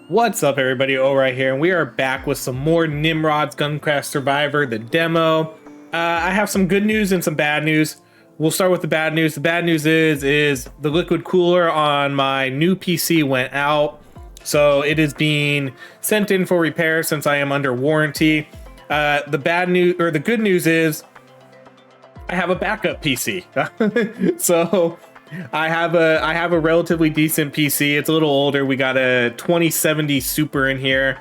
What's up, everybody? O right here, and we are back with some more Nimrods Guncraft Survivor, the demo. I have some good news and some bad news. We'll start with the bad news. The bad news is the liquid cooler on my new PC went out, so it is being sent in for repair since I am under warranty. The bad news, or the good news, is I have a backup PC. So I have a relatively decent PC. It's a little older. We got a 2070 Super in here,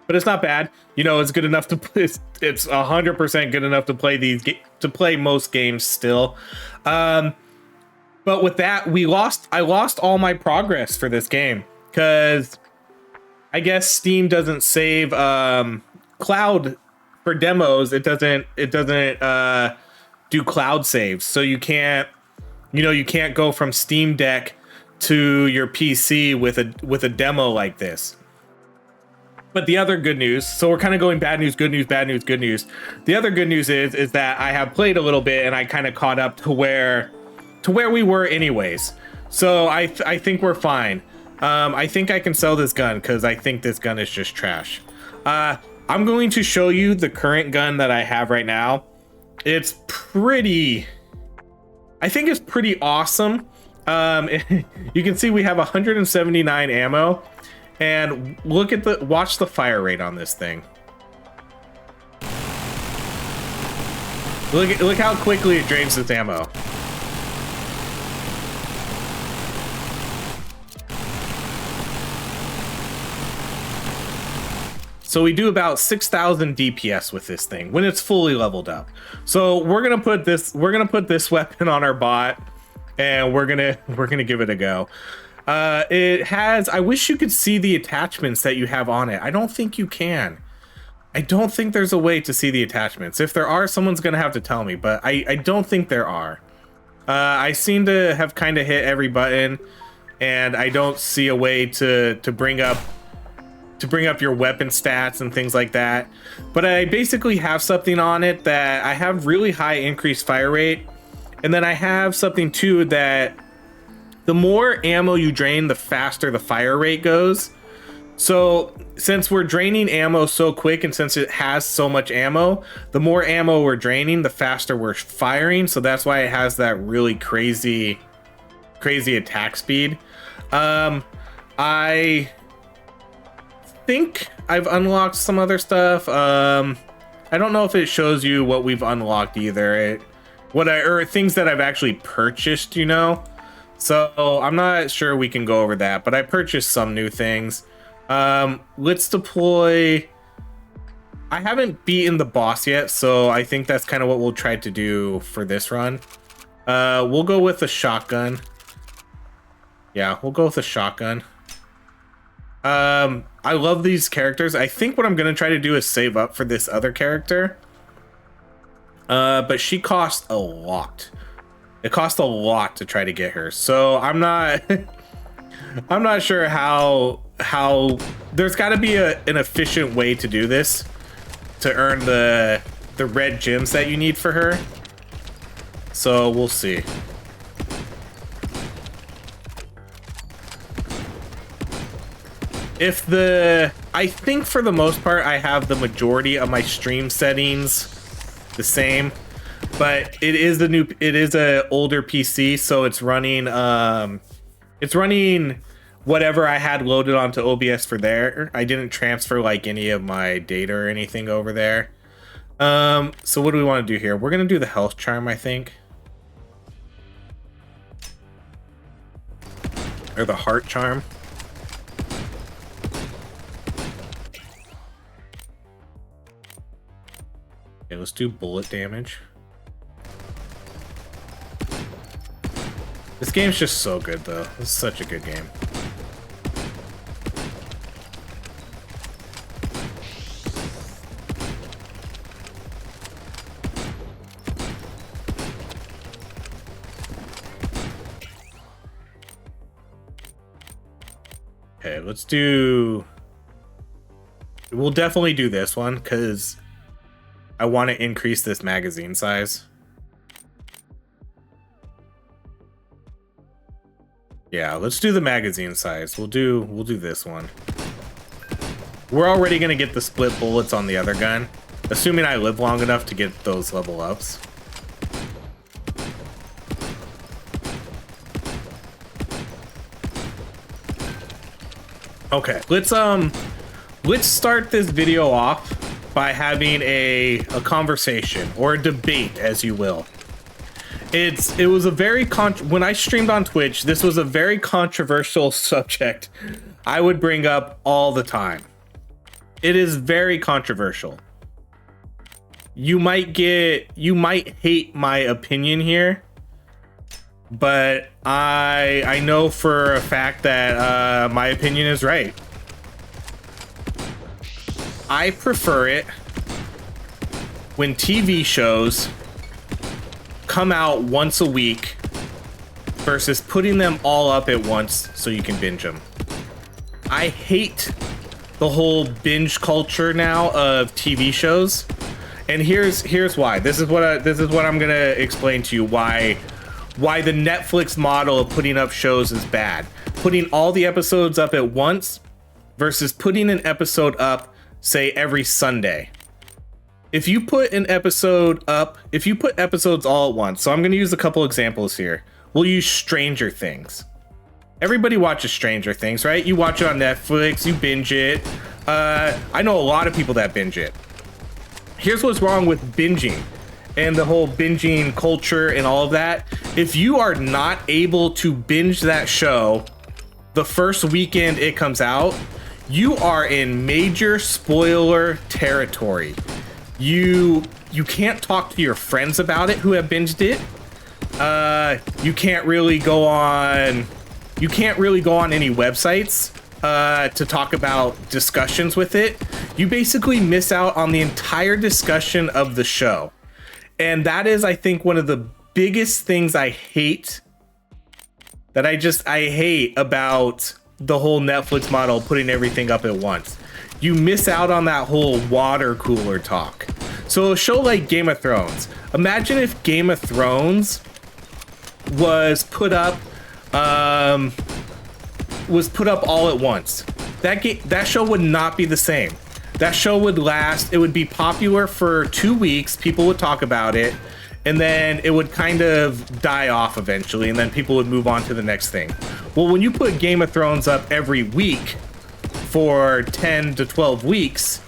but it's not bad. You know, it's good enough to play. It's 100% good enough to play most games still. But with that, I lost all my progress for this game because I guess Steam doesn't save cloud for demos. It doesn't do cloud saves, so you can't go from Steam Deck to your PC with a demo like this. But the other good news, so we're kind of going bad news, good news, bad news, good news. The other good news is that I have played a little bit and I kind of caught up to where we were anyways. So I think we're fine. I think I can sell this gun because I think this gun is just trash. I'm going to show you the current gun that I have right now. It's pretty... I think it's pretty awesome. You can see we have 179 ammo, and watch the fire rate on this thing. Look how quickly it drains its ammo. So we do about 6,000 DPS with this thing when it's fully leveled up. So we're gonna put this weapon on our bot, and we're gonna give it a go. It has. I wish you could see the attachments that you have on it. I don't think you can. I don't think there's a way to see the attachments. If there are, someone's gonna have to tell me, but I don't think there are. I seem to have kind of hit every button, and I don't see a way to bring up your weapon stats and things like that. But I basically have something on it that I have really high increased fire rate, and then I have something too that the more ammo you drain, the faster the fire rate goes. So since we're draining ammo so quick, and since it has so much ammo, the more ammo we're draining, the faster we're firing. So that's why it has that really crazy attack speed. I think I've unlocked some other stuff. I don't know if it shows you what we've unlocked either. Or things that I've actually purchased, you know. So I'm not sure we can go over that, but I purchased some new things. Let's deploy. I haven't beaten the boss yet, so I think that's kind of what we'll try to do for this run. We'll go with the shotgun. Yeah, we'll go with the shotgun. I love these characters. I think what I'm gonna try to do is save up for this other character. But she costs a lot. It costs a lot to try to get her. So I'm not I'm not sure how there's got to be an efficient way to do this to earn the red gems that you need for her. So we'll see. I think for the most part I have the majority of my stream settings the same, but it is a older PC, so it's running whatever I had loaded onto OBS for there. I didn't transfer like any of my data or anything over there. So what do we want to do here? We're gonna do the health charm, I think, or the heart charm. Okay, let's do bullet damage. This game's just so good, though. It's such a good game. Okay, let's do... We'll definitely do this one, because I want to increase this magazine size. Yeah, let's do the magazine size. We'll do this one. We're already gonna get the split bullets on the other gun, assuming I live long enough to get those level ups. Okay, let's start this video off by having a conversation or a debate, as you will. It was a very when I streamed on Twitch, this was a very controversial subject I would bring up all the time. It is very controversial. You might hate my opinion here, but I know for a fact that my opinion is right. I prefer it when TV shows come out once a week versus putting them all up at once so you can binge them. I hate the whole binge culture now of TV shows, and here's why. This is what I'm gonna explain to you why the Netflix model of putting up shows is bad. Putting all the episodes up at once versus putting an episode up, say, every Sunday. If you put an episode up, if you put episodes all at once, so I'm going to use a couple examples here. We'll use Stranger Things. Everybody watches Stranger Things, right? You watch it on Netflix, you binge it. I know a lot of people that binge it. Here's what's wrong with binging and the whole binging culture and all of that. If you are not able to binge that show the first weekend it comes out, you are in major spoiler territory. You can't talk to your friends about it who have binged it. You can't really go on any websites to talk about discussions with it. You basically miss out on the entire discussion of the show. And that is, I think, one of the biggest things I hate about the whole Netflix model, putting everything up at once. You miss out on that whole water cooler talk. So a show like Game of Thrones, imagine if Game of Thrones was put up all at once. That show would not be the same. That show would last, it would be popular for 2 weeks, people would talk about it, and then it would kind of die off eventually, and then people would move on to the next thing. Well, when you put Game of Thrones up every week for 10 to 12 weeks,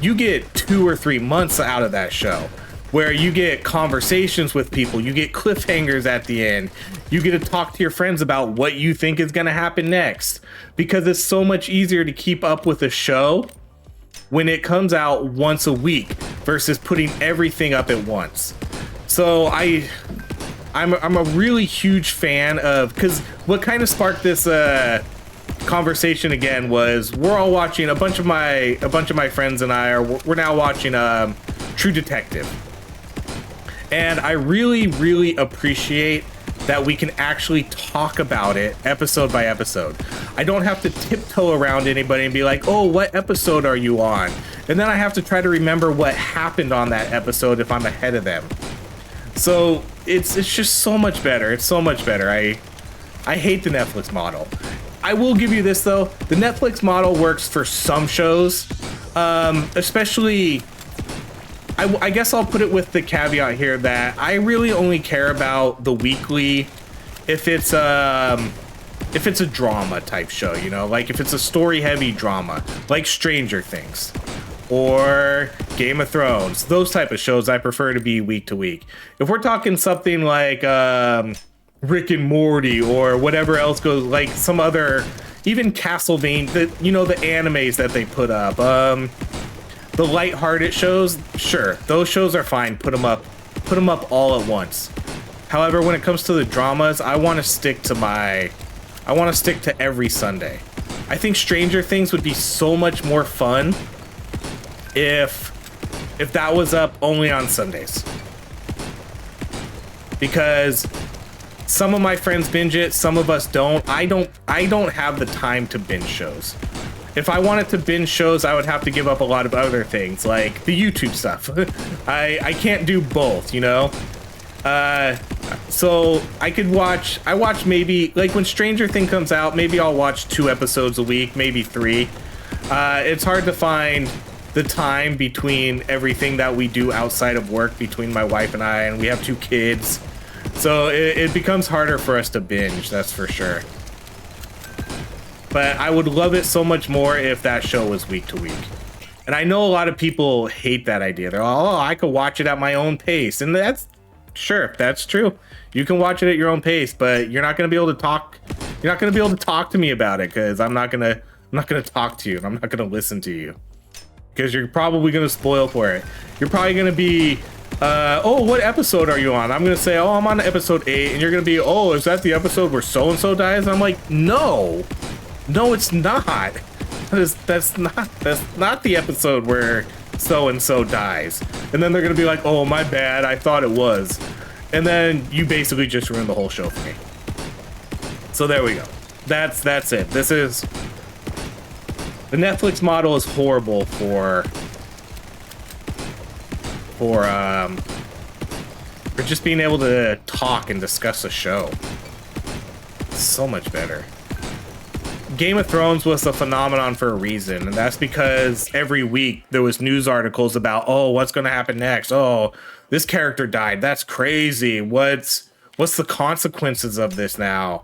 you get 2 or 3 months out of that show, where you get conversations with people, you get cliffhangers at the end, you get to talk to your friends about what you think is going to happen next, because it's so much easier to keep up with a show when it comes out once a week versus putting everything up at once. So I'm a really huge fan of, because what kind of sparked this conversation again was we're all watching, a bunch of my friends and I we're now watching True Detective, and I really appreciate that we can actually talk about it episode by episode. I don't have to tiptoe around anybody and be like, oh, what episode are you on? And then I have to try to remember what happened on that episode if I'm ahead of them. So it's just so much better. It's so much better. I hate the Netflix model. I will give you this though. The Netflix model works for some shows, especially. I guess I'll put it with the caveat here that I really only care about the weekly if it's a drama type show, you know, like if it's a story heavy drama, like Stranger Things or Game of Thrones, those type of shows I prefer to be week to week. If we're talking something like Rick and Morty or whatever else goes, like some other, even Castlevania, you know, the animes that they put up, the lighthearted shows, sure, those shows are fine. Put them up all at once. However, when it comes to the dramas, I want to stick to every Sunday. I think Stranger Things would be so much more fun if that was up only on Sundays. Because some of my friends binge it, some of us don't. I don't have the time to binge shows. If I wanted to binge shows, I would have to give up a lot of other things, like the YouTube stuff. I can't do both, you know? So I watch maybe, like when Stranger Things comes out, maybe I'll watch 2 episodes a week, maybe 3. It's hard to find the time between everything that we do outside of work between my wife and I, and we have 2 kids. So it becomes harder for us to binge, that's for sure. But I would love it so much more if that show was week to week. And I know a lot of people hate that idea. They're all, oh, I could watch it at my own pace. And that's, sure, that's true. You can watch it at your own pace, but you're not going to be able to talk. You're not going to be able to talk to me about it, because I'm not going to talk to you, and I'm not going to listen to you. Because you're probably going to spoil for it. You're probably going to be, oh, what episode are you on? I'm going to say, oh, I'm on episode 8. And you're going to be, oh, is that the episode where so-and-so dies? And I'm like, no, it's not. That's not the episode where so-and-so dies. And then they're going to be like, oh, my bad, I thought it was. And then you basically just ruined the whole show for me. So there we go. That's it. This is... The Netflix model is horrible for just being able to talk and discuss a show. It's so much better. Game of Thrones was a phenomenon for a reason, and that's because every week there was news articles about, oh, what's going to happen next? Oh, this character died. That's crazy. What's the consequences of this now?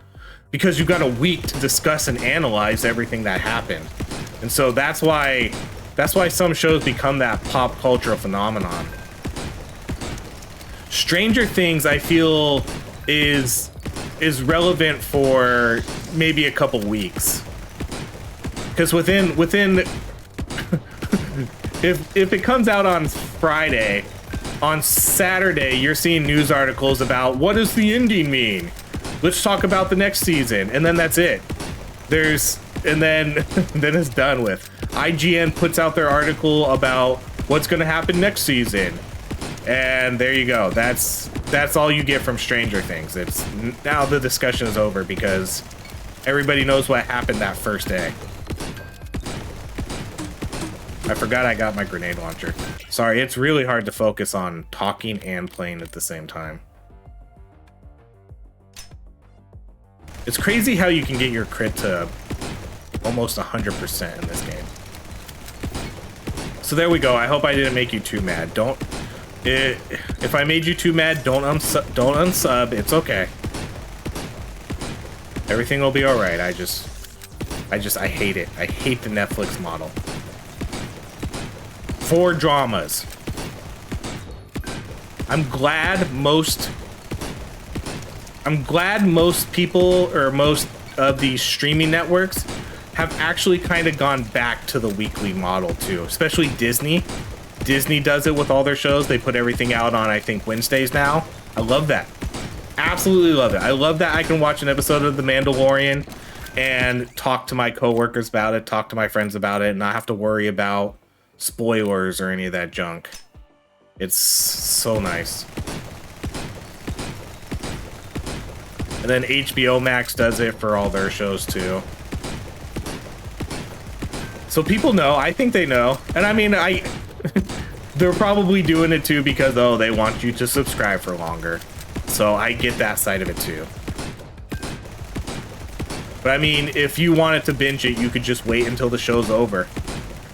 Because you got a week to discuss and analyze everything that happened. And so that's why some shows become that pop culture phenomenon. Stranger Things, I feel, is relevant for maybe a couple weeks. Because within if it comes out on Friday, on Saturday you're seeing news articles about what does the ending mean? Let's talk about the next season, and then that's it. And then it's done with. IGN puts out their article about what's going to happen next season, and there you go. That's all you get from Stranger Things. It's now the discussion is over because everybody knows what happened that first day. I forgot I got my grenade launcher. Sorry, it's really hard to focus on talking and playing at the same time. It's crazy how you can get your crit to almost 100% in this game. So there we go. I hope I didn't make you too mad. If I made you too mad, don't unsub. It's okay. Everything will be all right. I hate it. I hate the Netflix model. For dramas. I'm glad most people, or most of these streaming networks, have actually kind of gone back to the weekly model too, especially Disney. Disney does it with all their shows. They put everything out on, I think, Wednesdays now. I love that. Absolutely love it. I love that I can watch an episode of The Mandalorian and talk to my coworkers about it, talk to my friends about it, and not have to worry about spoilers or any of that junk. It's so nice. And then HBO Max does it for all their shows too. So people know. I think they know. And I mean, they're probably doing it too because, oh, they want you to subscribe for longer. So I get that side of it too. But I mean, if you wanted to binge it, you could just wait until the show's over.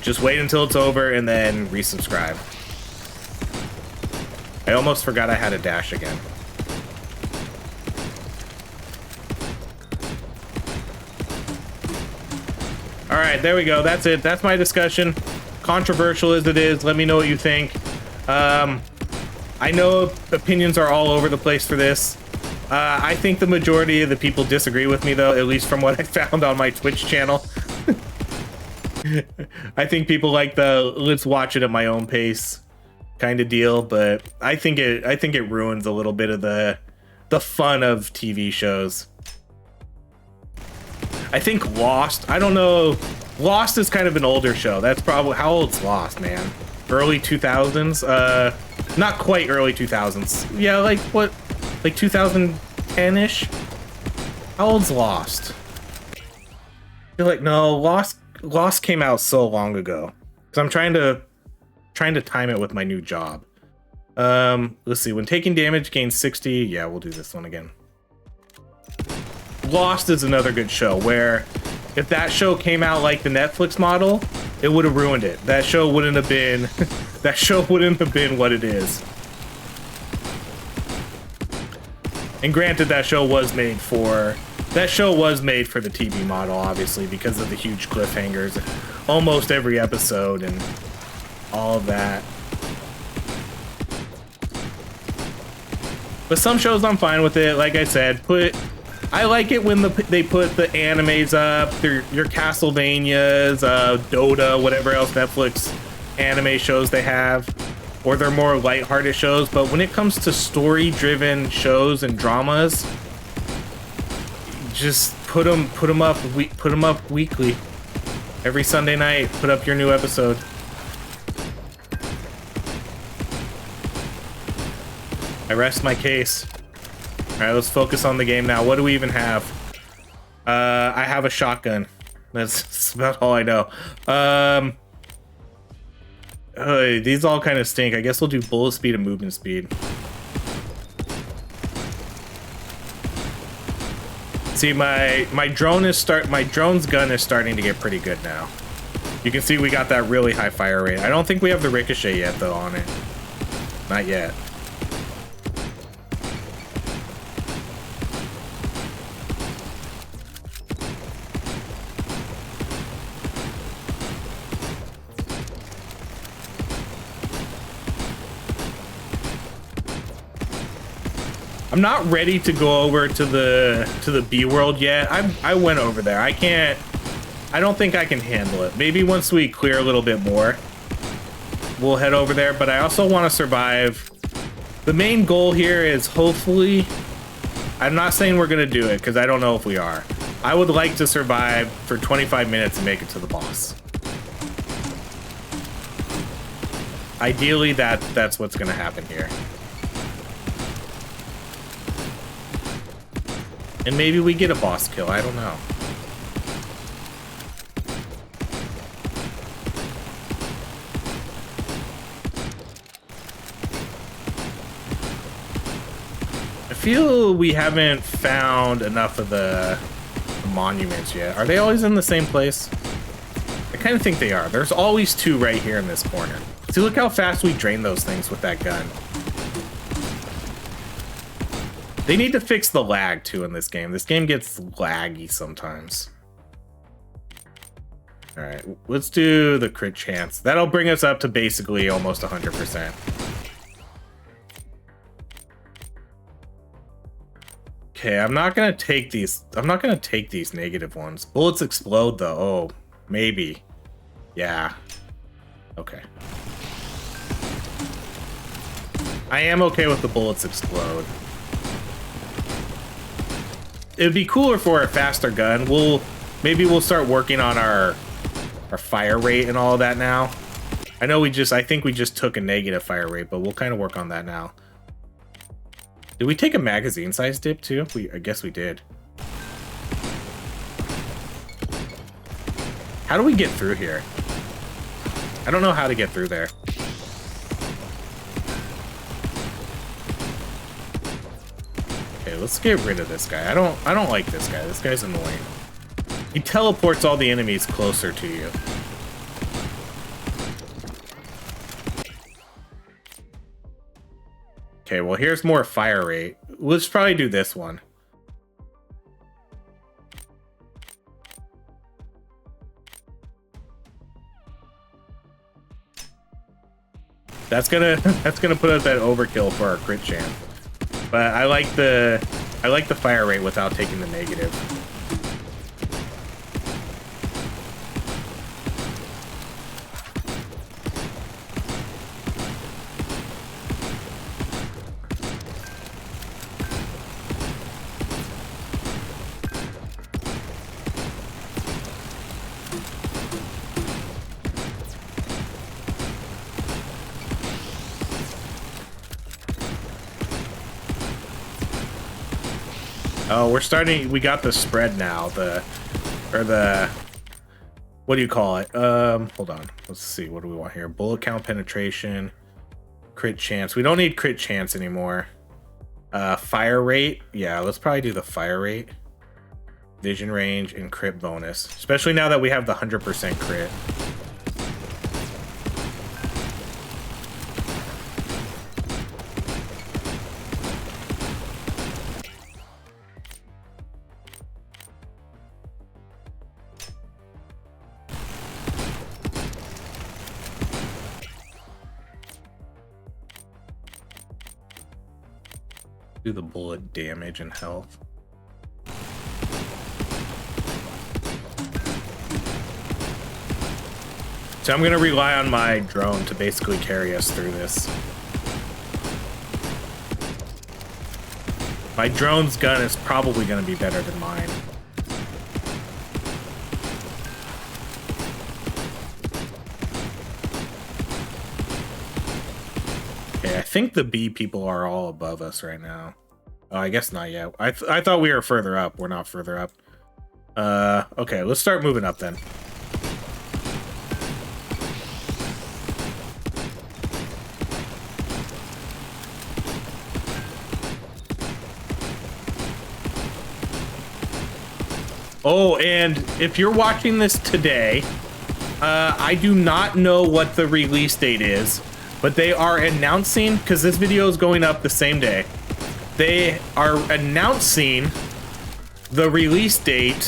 Just wait until it's over and then resubscribe. I almost forgot I had a dash again. All right, there we go. That's it. That's my discussion. Controversial as it is, let me know what you think. I know opinions are all over the place for this. I think the majority of the people disagree with me, though, at least from what I found on my Twitch channel. I think people like the let's watch it at my own pace kind of deal, but I think it ruins a little bit of the fun of TV shows. I think Lost, I don't know, Lost is kind of an older show. That's probably, how old's Lost, man? Early 2000s? Not quite early 2000s. Yeah, like what, like 2010-ish? How old's Lost? I feel like, no, Lost came out so long ago. Because I'm trying to time it with my new job. Let's see, when taking damage, gain 60. Yeah, we'll do this one again. Lost is another good show where if that show came out like the Netflix model, it would have ruined it. That show wouldn't have been that show wouldn't have been what it is. And granted, that show was made for the TV model, obviously, because of the huge cliffhangers, almost every episode and all of that. But some shows I'm fine with it. Like I said, I like it when they put the animes up, your Castlevanias, Dota, whatever else Netflix anime shows they have, or they're more lighthearted shows. But when it comes to story-driven shows and dramas, just put them up weekly. Every Sunday night, put up your new episode. I rest my case. All right, let's focus on the game now. What do we even have? I have a shotgun. That's about all I know. These all kind of stink. I guess we'll do bullet speed and movement speed. See, my drone's gun is starting to get pretty good now. You can see we got that really high fire rate. I don't think we have the ricochet yet though on it. Not yet. I'm not ready to go over to the B world yet. I went over there. I don't think I can handle it. Maybe once we clear a little bit more, we'll head over there. But I also want to survive. The main goal here is hopefully, I'm not saying we're gonna do it because I don't know if we are. I would like to survive for 25 minutes and make it to the boss. Ideally, that's what's gonna happen here. And maybe we get a boss kill, I don't know. I feel we haven't found enough of the monuments yet. Are they always in the same place? I kind of think they are. There's always two right here in this corner. See, look how fast we drain those things with that gun. They need to fix the lag too in this game. This game gets laggy sometimes. All right, let's do the crit chance. That'll bring us up to basically almost 100%. Okay, I'm not gonna take these negative ones. Bullets explode though. Oh, maybe. Yeah. Okay. I am okay with the bullets explode. It'd be cooler for a faster gun. Maybe we'll start working on our fire rate and all of that now. I think we just took a negative fire rate, but we'll kind of work on that now. Did we take a magazine size dip too? I guess we did. How do we get through here? I don't know how to get through there. Okay, let's get rid of this guy. I don't like this guy. This guy's annoying. He teleports all the enemies closer to you. Okay, well here's more fire rate. Let's probably do this one. That's gonna put us at overkill for our crit chance. But I like the fire rate without taking the negative. Oh, we got the spread now, what do you call it? Hold on, let's see, what do we want here? Bullet count, penetration, crit chance. We don't need crit chance anymore. Fire rate, yeah, let's probably do the fire rate. Vision range and crit bonus. Especially now that we have the 100% crit. Do the bullet damage and health. So I'm gonna rely on my drone to basically carry us through this. My drone's gun is probably gonna be better than mine. Okay, I think the bee people are all above us right now. Oh, I guess not yet. I thought we were further up. We're not further up. Okay, let's start moving up then. Oh, and if you're watching this today, I do not know what the release date is, but they are announcing, because this video is going up the same day, they are announcing the release date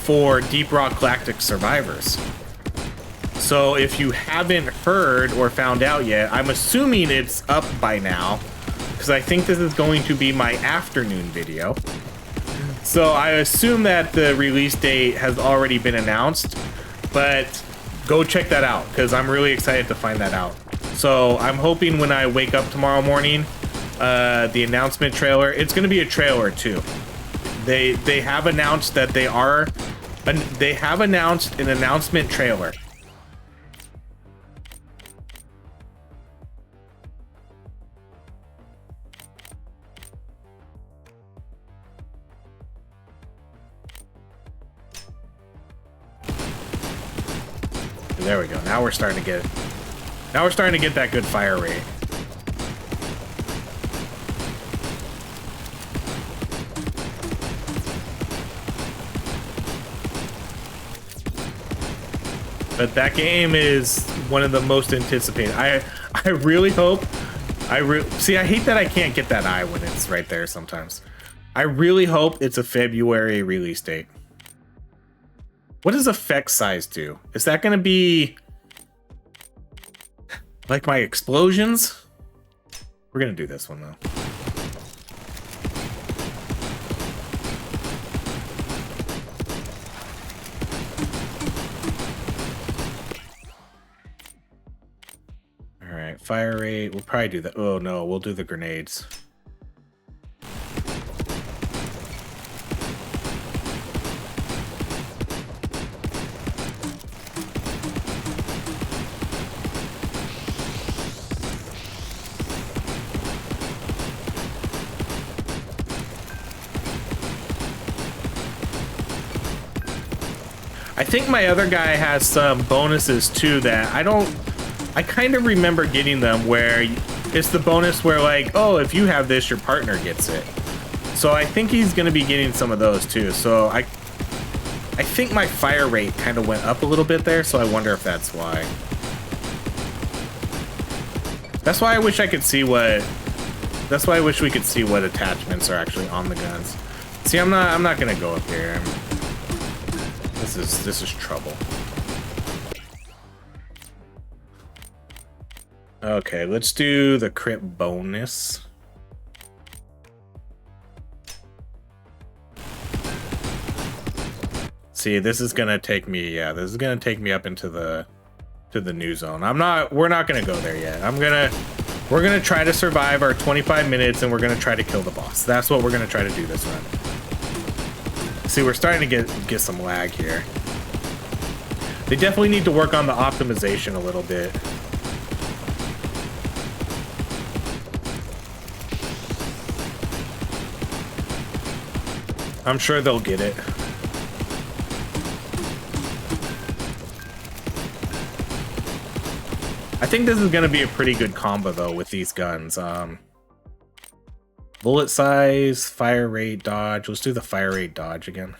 for Deep Rock Galactic Survivors. So if you haven't heard or found out yet, I'm assuming it's up by now, because I think this is going to be my afternoon video. So I assume that the release date has already been announced, but go check that out because I'm really excited to find that out. So I'm hoping when I wake up tomorrow morning, the announcement trailer, it's going to be a trailer too. They have announced that they have announced an announcement trailer. There we go. Now we're starting to get that good fire rate. But that game is one of the most anticipated. I really hope. See, I hate that I can't get that eye when it's right there sometimes. I really hope it's a February release date. What does effect size do? Is that going to be like my explosions? We're going to do this one though. All right, fire rate. We'll probably do that. Oh no, we'll do the grenades. I think my other guy has some bonuses too that I kind of remember getting them where it's the bonus where like, oh, if you have this, your partner gets it. So I think he's going to be getting some of those too. So I think my fire rate kind of went up a little bit there. So I wonder if that's why. That's why I wish I could see what, that's why I wish we could see what attachments are actually on the guns. See, I'm not going to go up here. This is trouble. Okay, let's do the crit bonus. See, this is gonna take me, yeah, this is gonna take me up into the new zone. We're not gonna go there yet. We're gonna try to survive our 25 minutes and we're gonna try to kill the boss. That's what we're gonna try to do this run. See, we're starting to get some lag here. They definitely need to work on the optimization a little bit. I'm sure they'll get it. I think this is going to be a pretty good combo though with these guns. Bullet size, fire rate, dodge. Let's do the fire rate dodge again.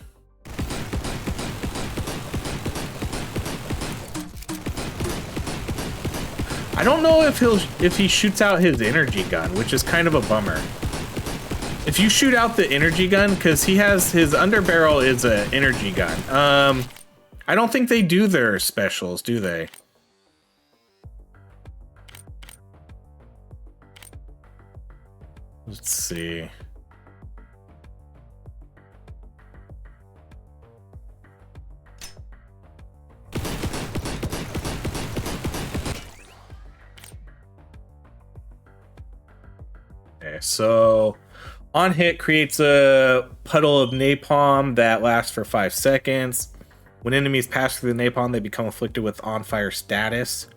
I don't know if he shoots out his energy gun, which is kind of a bummer. If you shoot out the energy gun, because he has his underbarrel is an energy gun. I don't think they do their specials, do they? Let's see. Okay, so on hit creates a puddle of napalm that lasts for 5 seconds. When enemies pass through the napalm, they become afflicted with on fire status.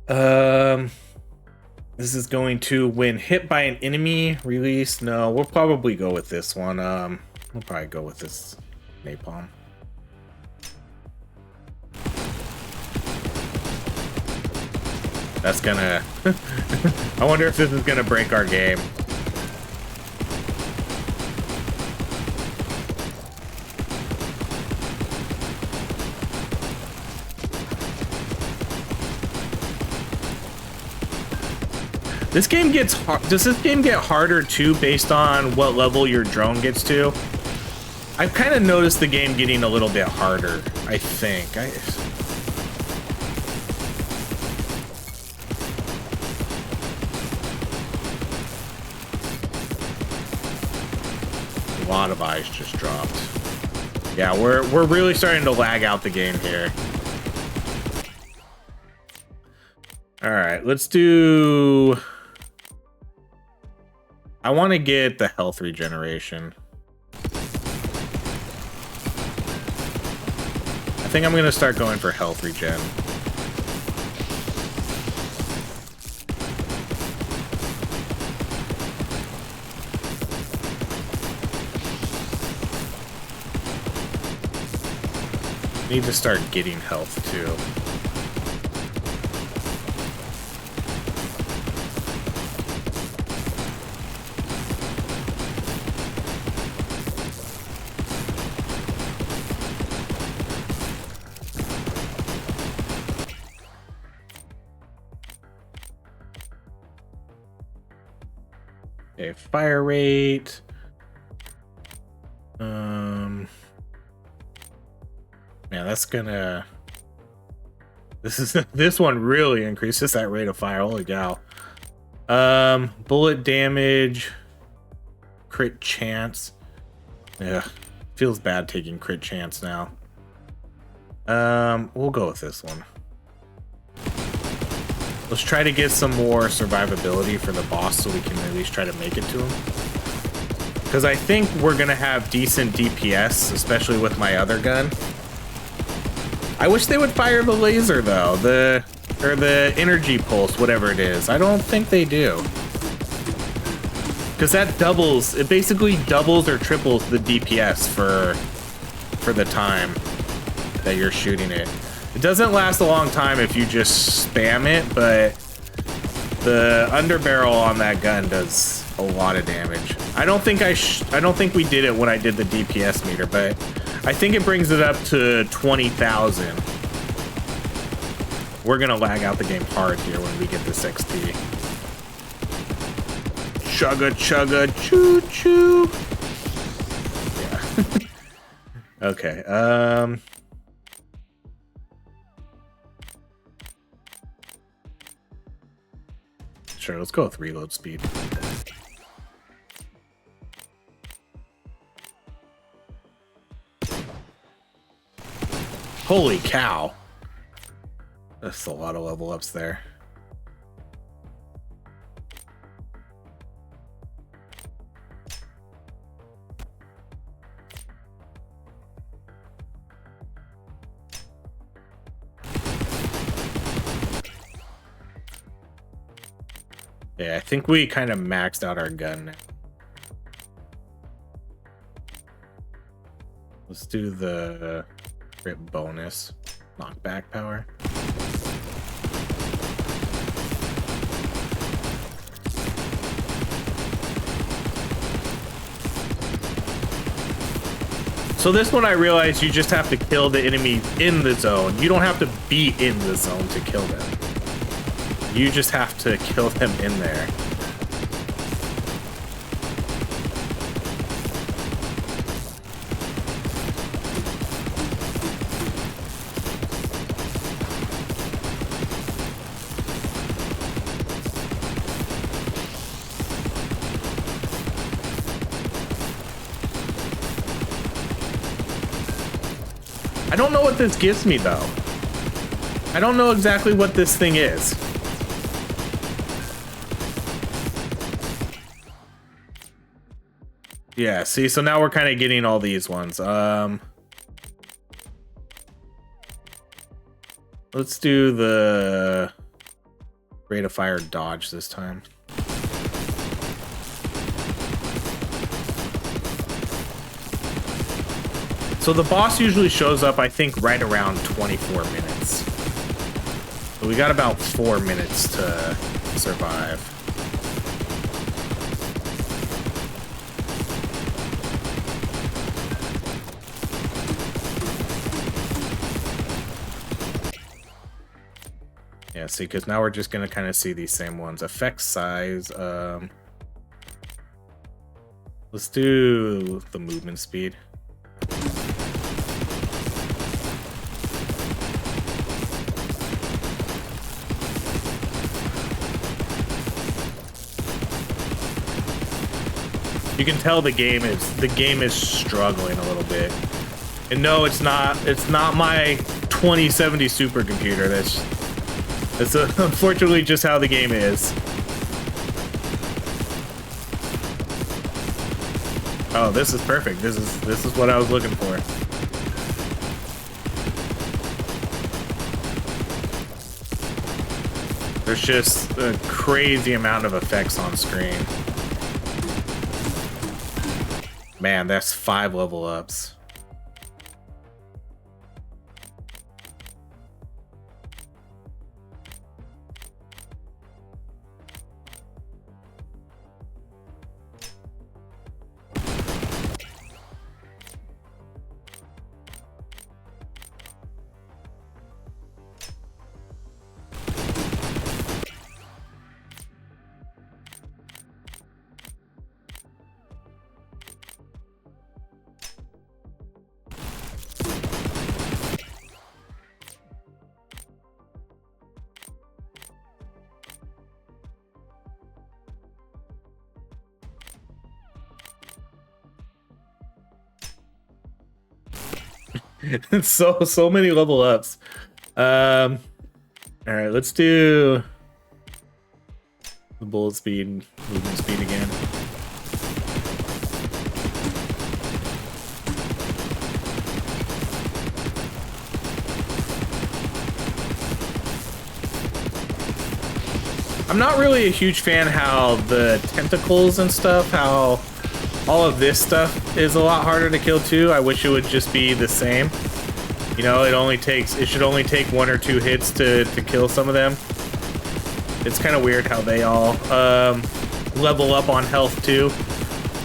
This is going to, when hit by an enemy, release. No, we'll probably go with this one. We'll probably go with this napalm. That's gonna... I wonder if this is gonna break our game. This game gets hard. Does this game get harder too based on what level your drone gets to? I've kind of noticed the game getting a little bit harder, I think. A lot of eyes just dropped. Yeah, we're really starting to lag out the game here. All right, let's do... I want to get the health regeneration. I think I'm going to start going for health regen. Need to start getting health too. Okay, fire rate. Man, that's gonna... This one really increases that rate of fire. Holy cow. Bullet damage. Crit chance. Yeah, feels bad taking crit chance now. We'll go with this one. Let's try to get some more survivability for the boss so we can at least try to make it to him. Because I think we're gonna have decent DPS, especially with my other gun. I wish they would fire the laser though, or the energy pulse, whatever it is. I don't think they do. Because that doubles, it basically doubles or triples the DPS for the time that you're shooting it. It doesn't last a long time if you just spam it, but the underbarrel on that gun does a lot of damage. I don't think we did it when I did the DPS meter, but I think it brings it up to 20,000. We're gonna lag out the game hard here when we get this XP. Chugga chugga choo choo. Yeah. Okay. Sure, let's go with reload speed. Holy cow. That's a lot of level ups there. Yeah, I think we kind of maxed out our gun now. Let's do the crit bonus knockback power. So this one I realized you just have to kill the enemy in the zone. You don't have to be in the zone to kill them. You just have to kill them in there. I don't know what this gives me, though. I don't know exactly what this thing is. Yeah, see, so now we're kind of getting all these ones. Let's do the rate of fire dodge this time. So the boss usually shows up, I think, right around 24 minutes. So we got about 4 minutes to survive. Yeah, see, because now we're just going to kind of see these same ones. Effect size. Let's do the movement speed. You can tell the game is struggling a little bit. And no, it's not my 2070 supercomputer. That's unfortunately just how the game is. Oh, this is perfect. This is what I was looking for. There's just a crazy amount of effects on screen. Man, that's 5 level ups. so many level ups. All right, let's do the bullet speed, movement speed again. I'm not really a huge fan how the tentacles and stuff, how all of this stuff is a lot harder to kill too. I wish it would just be the same. You know, it should only take 1 or 2 hits to kill some of them. It's kind of weird how they all level up on health too.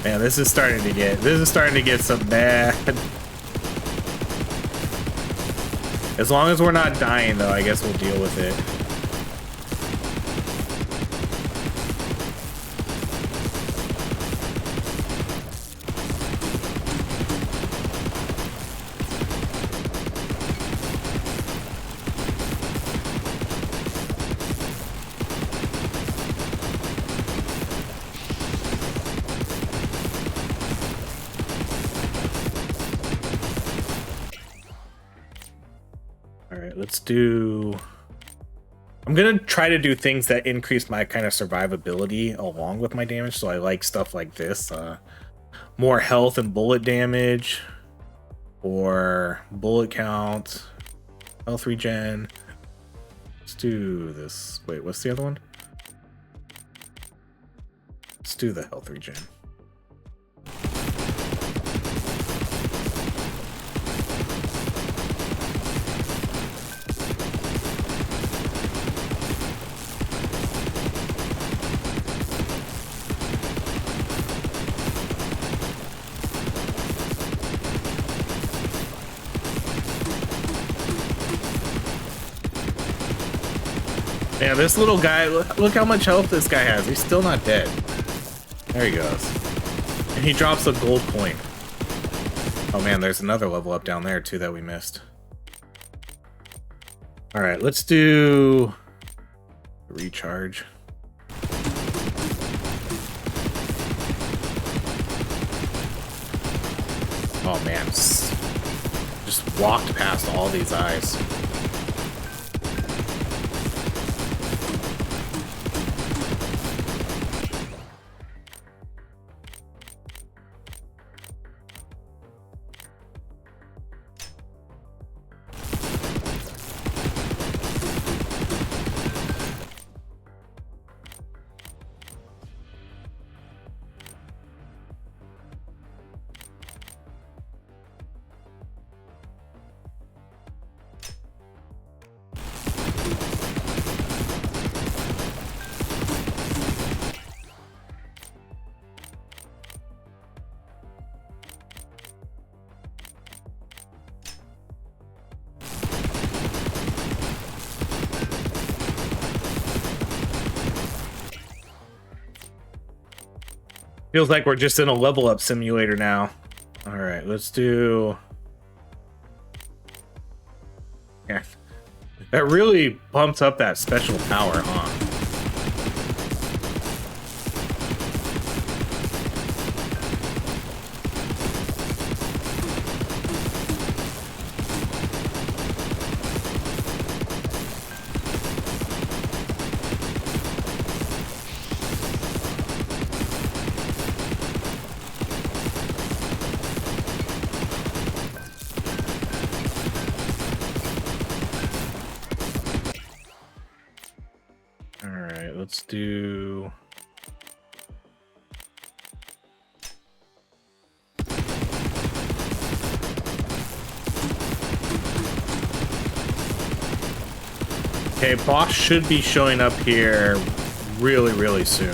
Man, this is starting to get some bad. As long as we're not dying though, I guess we'll deal with it. I'm gonna try to do things that increase my kind of survivability along with my damage. So I like stuff like this, more health and bullet damage, or bullet count, health regen. Let's do this. Wait, what's the other one? Let's do the health regen. Man, this little guy, look how much health this guy has. He's still not dead. There he goes. And he drops a gold coin. Oh man, there's another level up down there too that we missed. All right, let's do recharge. Oh man, just walked past all these eyes. Feels like we're just in a level up simulator now. All right, let's do. Yeah, that really bumps up that special power, huh? Let's do. Okay, boss should be showing up here really soon.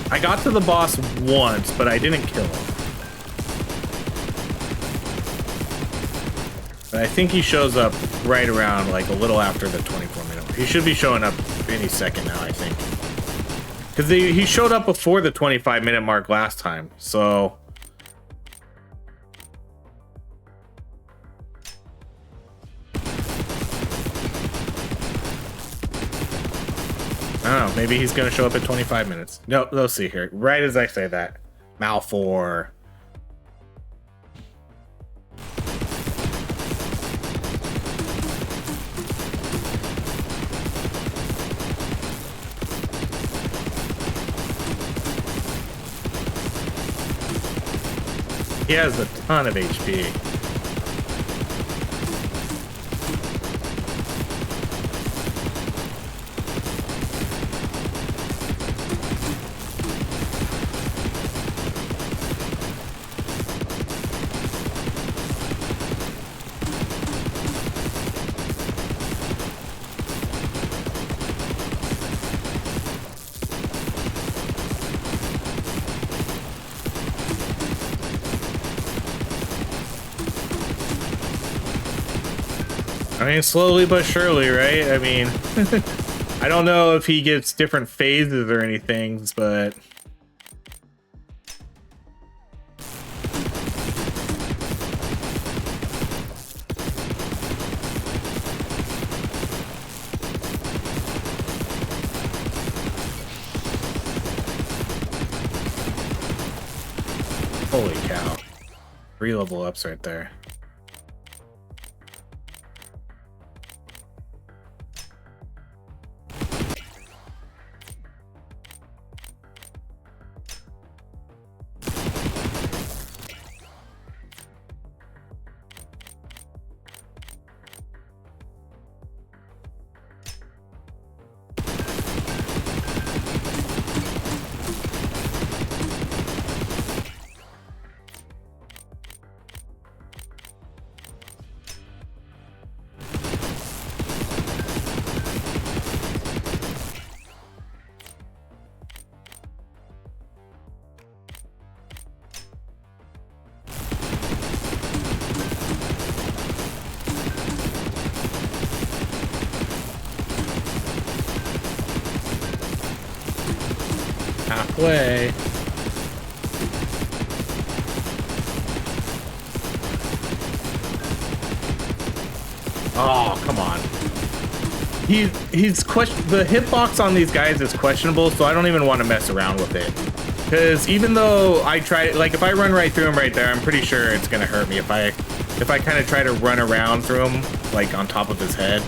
I got to the boss once, but I didn't kill him. But I think he shows up right around, like, a little after the 24-minute mark. He should be showing up any second now, I think. Because he showed up before the 25-minute mark last time, so... I don't know, maybe he's going to show up at 25 minutes. No, let's see here. Right as I say that. Malfor... He has a ton of HP. I mean, slowly but surely, right? I mean, I don't know if he gets different phases or anything, but... Holy cow. 3 level ups right there. way. Oh, come on. The hitbox on these guys is questionable, so I don't even want to mess around with it. Because even though I try, like if I run right through him right there, I'm pretty sure it's gonna hurt me if I kind of try to run around through him, like on top of his head.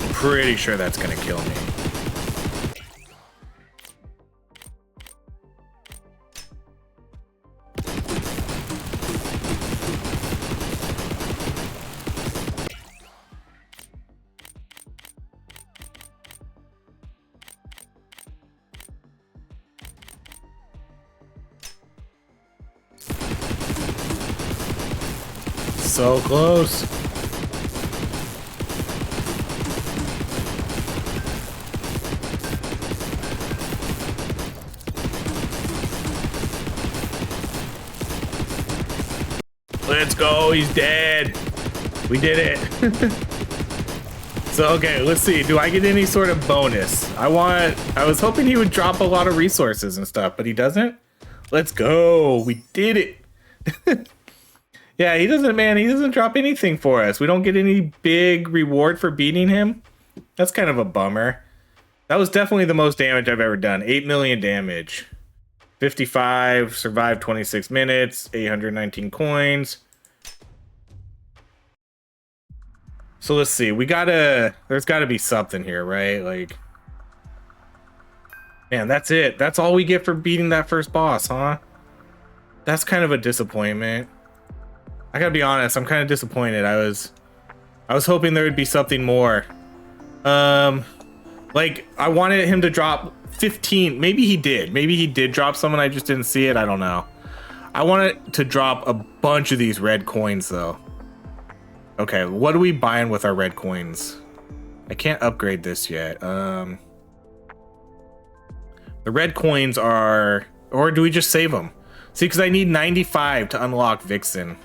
I'm pretty sure that's gonna kill me. So close. Let's go, he's dead. We did it. So, okay, let's see. Do I get any sort of bonus? I was hoping he would drop a lot of resources and stuff, but he doesn't. Let's go. We did it. Yeah, he doesn't drop anything for us. We don't get any big reward for beating him. That's kind of a bummer. That was definitely the most damage I've ever done. 8 million damage. 55, survived 26 minutes, 819 coins. So let's see. There's gotta be something here, right? Like, man, that's it. That's all we get for beating that first boss, huh? That's kind of a disappointment. I gotta be honest, I'm kind of disappointed. I was hoping there would be something more. Like I wanted him to drop 15. Maybe he did drop some and I just didn't see it. I don't know. I wanted to drop a bunch of these red coins though. Okay, what are we buying with our red coins? I can't upgrade this yet. The red coins are, or do we just save them? See, because I need 95 to unlock Vixen.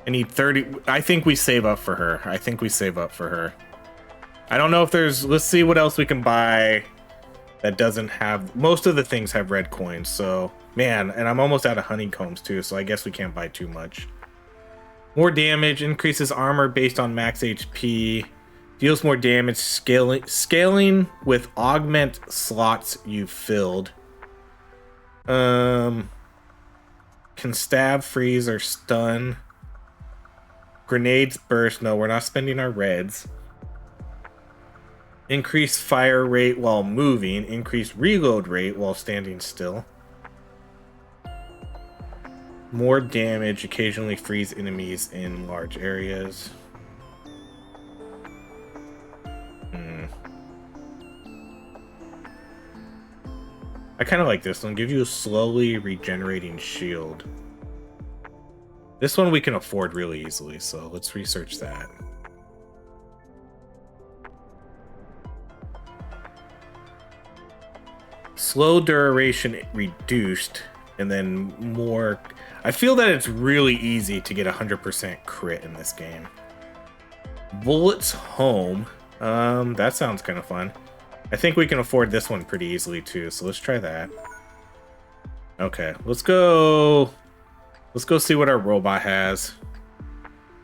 I need 30. I think we save up for her. I don't know if there's, let's see what else we can buy that doesn't have, most of the things have red coins. So, man, and I'm almost out of honeycombs too, so I guess we can't buy too much. More damage, increases armor based on max HP, deals more damage, scaling with augment slots you filled. Can stab, freeze, or stun. Grenades burst. No, we're not spending our reds. Increase fire rate while moving. Increase reload rate while standing still. More damage. Occasionally freeze enemies in large areas. I kind of like this one. Give you a slowly regenerating shield. This one we can afford really easily, so let's research that. Slow duration reduced, and then more. I feel that it's really easy to get 100% crit in this game. Bullets home. That sounds kind of fun. I think we can afford this one pretty easily too, so let's try that. Okay, let's go. Let's go see what our robot has.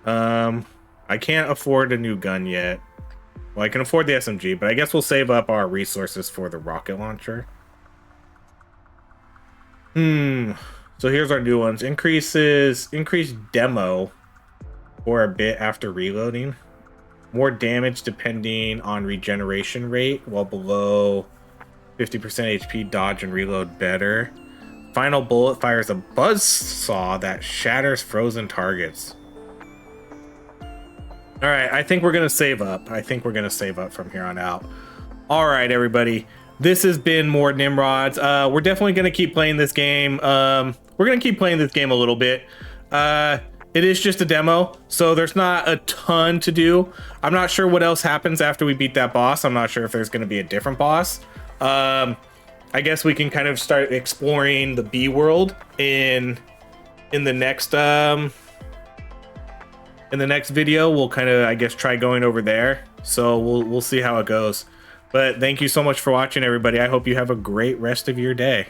I can't afford a new gun yet. Well, I can afford the SMG, but I guess we'll save up our resources for the rocket launcher. So here's our new ones. Increase demo for a bit after reloading. More damage depending on regeneration rate while below 50% HP, dodge and reload better. Final bullet fires a buzzsaw that shatters frozen targets. All right, I think we're gonna save up. From here on out. All right, everybody. This has been more Nimrods. We're definitely gonna keep playing this game. We're gonna keep playing this game a little bit. It is just a demo, so there's not a ton to do. I'm not sure what else happens after we beat that boss. I'm not sure if there's gonna be a different boss. I guess we can kind of start exploring the B world in the next video. We'll kind of, I guess, try going over there, So we'll see how it goes. But thank you so much for watching, everybody. I hope you have a great rest of your day.